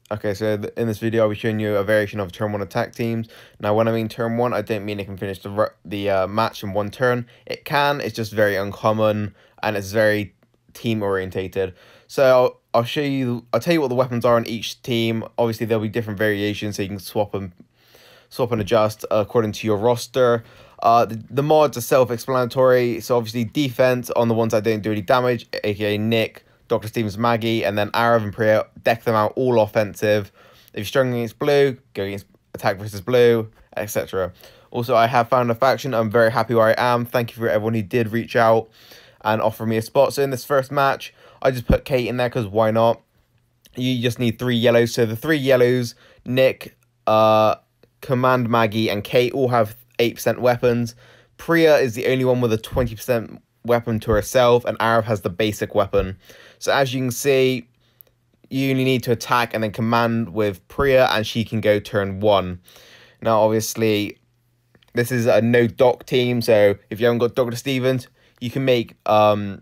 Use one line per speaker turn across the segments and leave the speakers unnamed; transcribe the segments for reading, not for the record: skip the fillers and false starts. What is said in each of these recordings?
Okay, so in this video, I'll be showing you a variation of turn 1 attack teams. Now, when I mean turn 1, I don't mean it can finish the match in one turn. It can, it's just very uncommon, and it's very team-orientated. So I'll show you, I'll tell you what the weapons are on each team. Obviously, there'll be different variations, so you can swap and adjust according to your roster. The mods are self-explanatory, so obviously defense on the ones that don't do any damage, aka Nick, Dr. Stevens, Maggie, and then Arav and Priya, deck them out all offensive. If you're struggling against blue, go against attack versus blue, etc. Also, I have found a faction. I'm very happy where I am. Thank you for everyone who did reach out and offer me a spot. So in this first match, I just put Kate in there because why not? You just need 3 yellows. So the 3 yellows, Nick, Command, Maggie, and Kate all have 8% weapons. Priya is the only one with a 20% weapon to herself, and Arav has the basic weapon. So as you can see, you only need to attack and then command with Priya, and she can go turn 1. Now, obviously, this is a no doc team, so if you haven't got Dr. Stevens, you can make Priya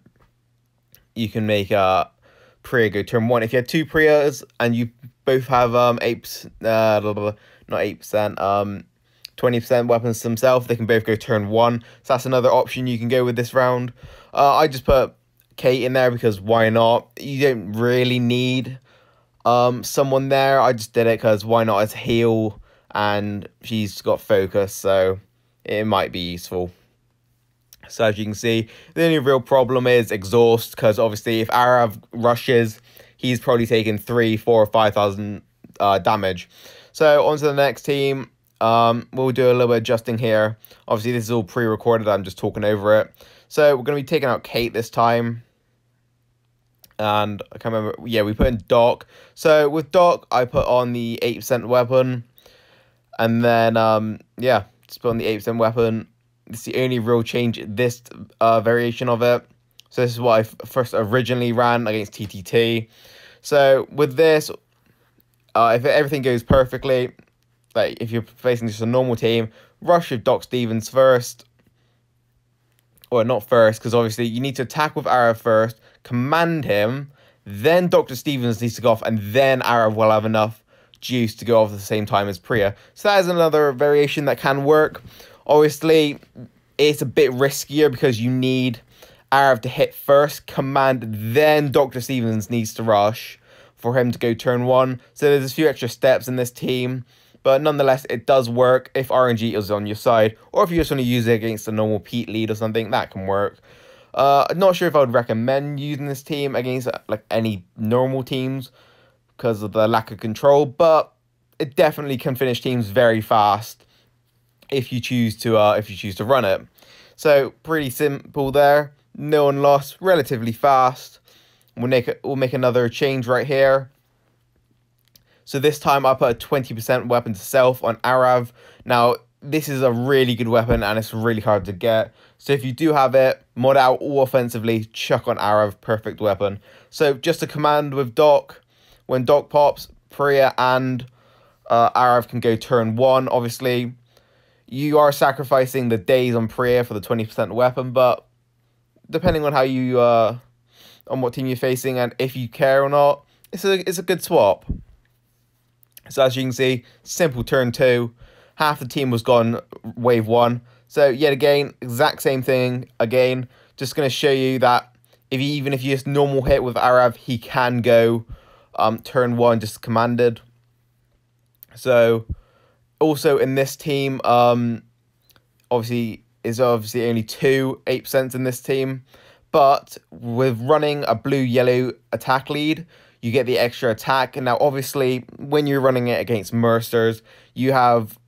go turn 1. If you had 2 Priyas and you both have 8%, not 8%, 20% weapons themselves, they can both go turn 1. So that's another option you can go with this round. I just put Kate in there because why not? You don't really need someone there. I just did it because why not? As heal, and she's got focus, so it might be useful. So as you can see, the only real problem is exhaust, because obviously if Arav rushes, he's probably taking 3, 4, or 5,000 damage. So on to the next team. We'll do a little bit of adjusting here. Obviously, this is all pre-recorded. I'm just talking over it. So we're going to be taking out Kate this time. And I can't remember. Yeah, we put in Doc. So with Doc, I put on the 8% weapon. And then, yeah, just put on the 8% weapon. It's the only real change, this variation of it. So this is what I first originally ran against TTT. So with this, if everything goes perfectly, like if you're facing just a normal team, rush with Doc Stevens first. Or not first, because obviously you need to attack with Arav first, command him, then Dr. Stevens needs to go off, and then Arav will have enough juice to go off at the same time as Priya. So that is another variation that can work. Obviously, it's a bit riskier because you need Arav to hit first, command, then Dr. Stevens needs to rush for him to go turn 1. So there's a few extra steps in this team. But nonetheless, it does work if RNG is on your side. Or if you just want to use it against a normal Pete lead or something, that can work. I'm not sure if I would recommend using this team against like any normal teams because of the lack of control. But it definitely can finish teams very fast if you choose to run it. So pretty simple there. No one lost, relatively fast. We'll make another change right here. So this time I put a 20% weapon to self on Arav. Now, this is a really good weapon and it's really hard to get. So if you do have it, mod out all offensively, chuck on Arav, perfect weapon. So just a command with Doc. When Doc pops, Priya and Arav can go turn 1. Obviously, you are sacrificing the days on Priya for the 20% weapon, but depending on how you, on what team you're facing and if you care or not, it's a good swap. So as you can see, simple turn 2. Half the team was gone wave 1. So yet again, exact same thing again. Just going to show you that even if you just normal hit with Arav, he can go turn 1 just commanded. So also in this team, obviously only 2 8% in this team. But with running a blue-yellow attack lead, you get the extra attack. And now, obviously, when you're running it against Mercers, you have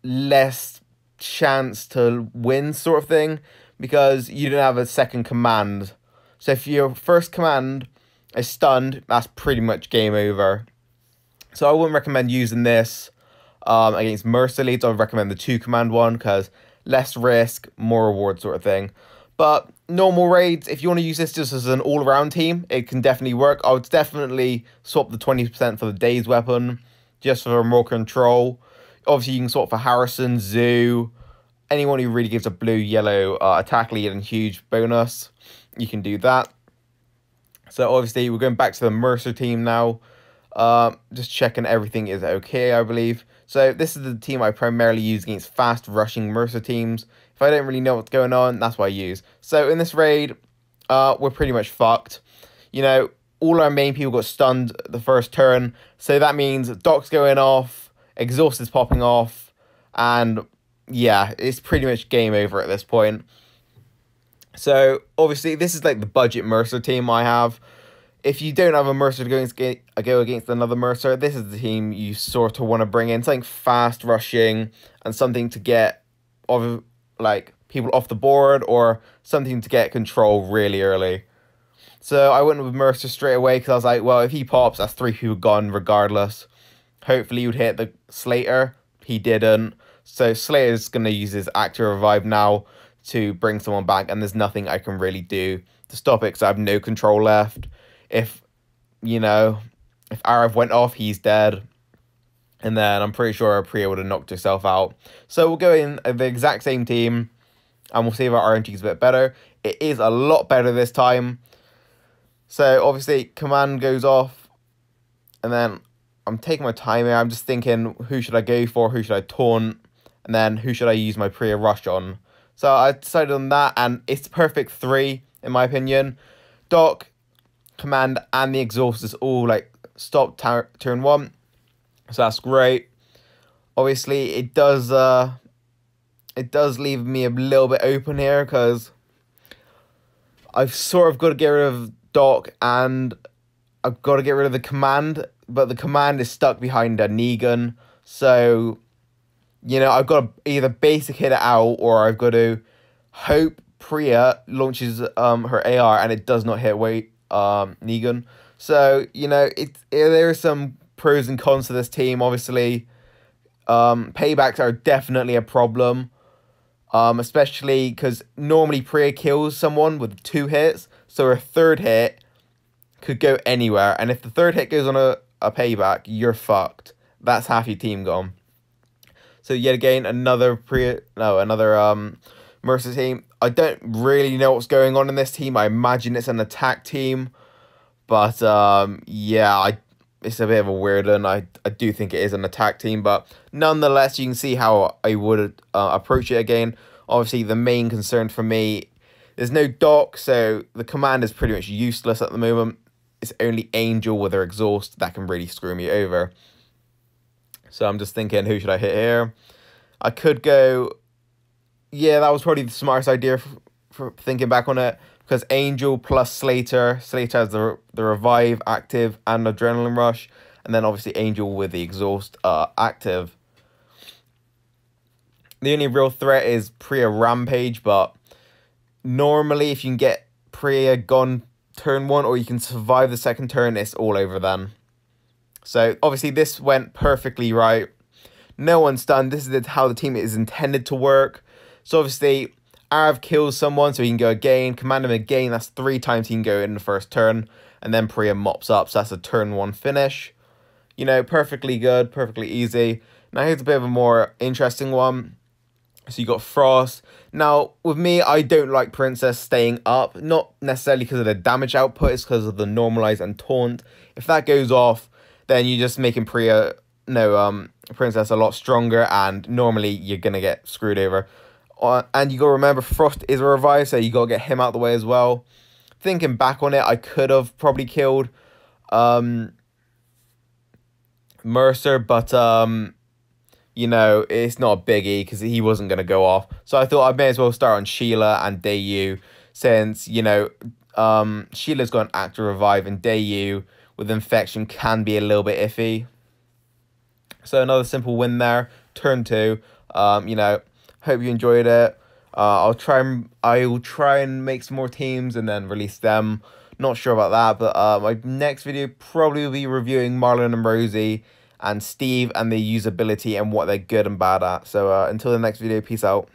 less chance to win sort of thing because you don't have a second command. So if your first command is stunned, that's pretty much game over. So I wouldn't recommend using this against Mercer leads. I would recommend the 2-command one because less risk, more reward sort of thing. But normal raids, if you want to use this just as an all-around team, it can definitely work. I would definitely swap the 20% for the Days weapon, just for more control. Obviously, you can swap for Harrison, Zoo, anyone who really gives a blue-yellow attack lead and huge bonus. You can do that. So obviously, we're going back to the Mercer team now. Just checking everything is okay, I believe. So this is the team I primarily use against fast rushing Mercer teams. If I don't really know what's going on, that's what I use. So in this raid, we're pretty much fucked. You know, all our main people got stunned the first turn. So that means Doc's going off, Exhaust is popping off, and yeah, it's pretty much game over at this point. So obviously this is like the budget Mercer team I have. If you don't have a Mercer to go against another Mercer, this is the team you sort of want to bring in. Something fast rushing and something to get like people off the board, or something to get control really early. So I went with Mercer straight away because I was like, well, if he pops, that's 3 people gone regardless. Hopefully you'd hit the Slater. He didn't. So Slater's going to use his Active Revive now to bring someone back, and there's nothing I can really do to stop it because I have no control left. If, you know, if Arav went off, he's dead. And then I'm pretty sure Priya would have knocked herself out. So we'll go in the exact same team, and we'll see if our RNG is a bit better. It is a lot better this time. So obviously command goes off, and then I'm taking my time here. I'm just thinking, who should I go for? Who should I taunt? And then who should I use my Priya Rush on? So I decided on that, and it's perfect 3 in my opinion. Doc, command, and the exhaust is all like stop turn 1. So that's great. Obviously it does leave me a little bit open here because I've sort of got to get rid of Doc and I've got to get rid of the command, but the command is stuck behind a Negan. So, you know, I've got to either basic hit it out, or I've got to hope Priya launches her AR and it does not hit Negan. So, you know, there are some pros and cons to this team. Obviously, paybacks are definitely a problem. Especially because normally Priya kills someone with 2 hits, so her 3rd hit could go anywhere, and if the 3rd hit goes on a payback, you're fucked. That's half your team gone. So yet again, another Mercer team. I don't really know what's going on in this team. I imagine it's an attack team, but yeah, it's a bit of a weird one. I do think it is an attack team, but nonetheless, you can see how I would approach it again. Obviously, the main concern for me, there's no Doc, so the command is pretty much useless at the moment. It's only Angel with her exhaust that can really screw me over. So I'm just thinking, who should I hit here? I could go... Yeah, that was probably the smartest idea for thinking back on it, because Angel plus Slater. Slater has the revive active and adrenaline rush, and then obviously Angel with the exhaust active. The only real threat is Priya Rampage, but normally if you can get Priya gone turn 1, or you can survive the 2nd turn, it's all over then. So obviously this went perfectly right. No one's done. This is how the team is intended to work. So obviously Arav kills someone, so he can go again. Command him again, that's 3 times he can go in the 1st turn. And then Priya mops up, so that's a turn 1 finish. You know, perfectly good, perfectly easy. Now here's a bit of a more interesting one. So you got Frost. Now, with me, I don't like Princess staying up. Not necessarily because of the damage output, it's because of the normalize and taunt. If that goes off, then you're just making Princess a lot stronger, and normally you're going to get screwed over. And you got to remember, Frost is a revive, so you got to get him out the way as well. Thinking back on it, I could have probably killed Mercer, but you know, it's not a biggie because he wasn't going to go off. So I thought I may as well start on Sheila and Dayu, since, you know, Sheila's got an active revive, and Dayu with infection can be a little bit iffy. So another simple win there. Turn 2. You know, hope you enjoyed it. I will try and make some more teams and then release them. Not sure about that, but my next video probably will be reviewing Marlon and Rosie and Steve and their usability and what they're good and bad at. So until the next video, peace out.